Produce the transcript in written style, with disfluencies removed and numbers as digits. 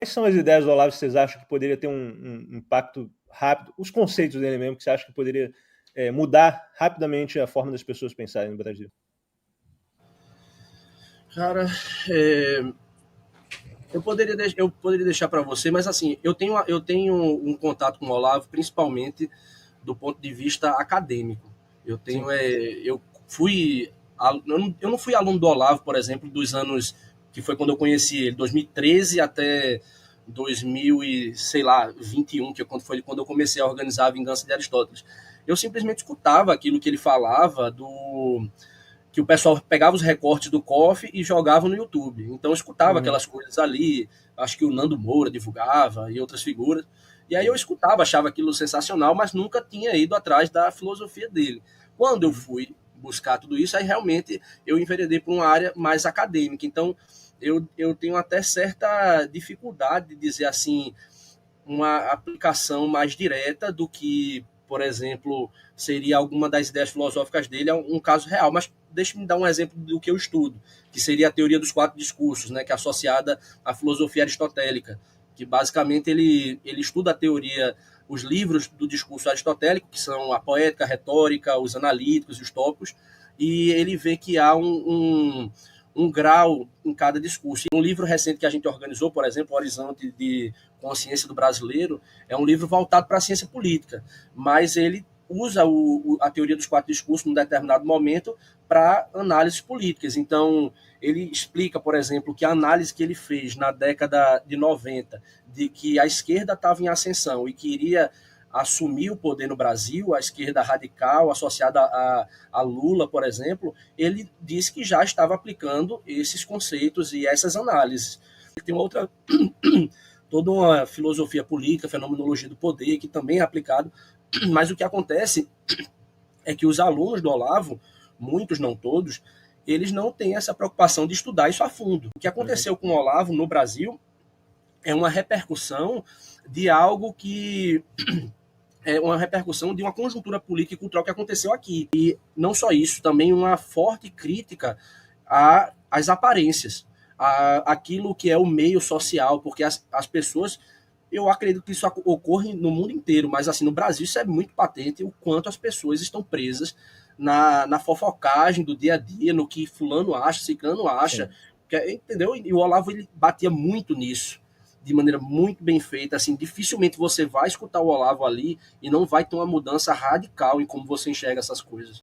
Quais são as ideias do Olavo que vocês acham que poderia ter um impacto rápido? Os conceitos dele mesmo, que você acha que poderia mudar rapidamente a forma das pessoas pensarem no Brasil? Cara, eu poderia deixar para você, mas assim, eu tenho um contato com o Olavo, principalmente do ponto de vista acadêmico. Eu tenho, Sim. eu fui, eu não fui aluno do Olavo, por exemplo, dos anos que foi quando eu conheci ele, 2013 até 2000 e, sei lá, 21, que foi quando eu comecei a organizar a Vingança de Aristóteles. Eu simplesmente escutava aquilo que ele falava do que o pessoal pegava os recortes do COF e jogava no YouTube. Então eu escutava Uhum. aquelas coisas ali, acho que o Nando Moura divulgava e outras figuras. E aí eu escutava, achava aquilo sensacional, mas nunca tinha ido atrás da filosofia dele. Quando eu Uhum. fui buscar tudo isso, aí realmente eu enveredei para uma área mais acadêmica. Então eu tenho até certa dificuldade de dizer assim, uma aplicação mais direta do que, por exemplo, seria alguma das ideias filosóficas dele, é um caso real. Mas deixe-me dar um exemplo do que eu estudo, que seria a teoria dos quatro discursos, né, que é associada à filosofia aristotélica, que basicamente ele estuda a teoria, os livros do discurso aristotélico, que são a poética, a retórica, os analíticos e os tópicos, e ele vê que há um grau em cada discurso. E um livro recente que a gente organizou, por exemplo, o Horizonte de Consciência do Brasileiro, é um livro voltado para a ciência política, mas ele usa a teoria dos quatro discursos num determinado momento para análises políticas. Então, ele explica, por exemplo, que a análise que ele fez na década de 90 de que a esquerda estava em ascensão e que iria assumir o poder no Brasil, a esquerda radical associada a Lula, por exemplo, ele disse que já estava aplicando esses conceitos e essas análises. Tem outra toda uma filosofia política, fenomenologia do poder, que também é aplicado, mas o que acontece é que os alunos do Olavo, muitos, não todos, eles não têm essa preocupação de estudar isso a fundo. O que Uhum. aconteceu com o Olavo no Brasil é uma repercussão de algo que é uma repercussão de uma conjuntura política e cultural que aconteceu aqui. E não só isso, também uma forte crítica às aparências, aquilo que é o meio social, porque as pessoas, eu acredito que isso ocorre no mundo inteiro, mas assim, no Brasil isso é muito patente, o quanto as pessoas estão presas na fofocagem do dia a dia, no que fulano acha, ciclano acha, Sim. entendeu? E o Olavo, ele batia muito nisso, de maneira muito bem feita, assim, dificilmente você vai escutar o Olavo ali e não vai ter uma mudança radical em como você enxerga essas coisas.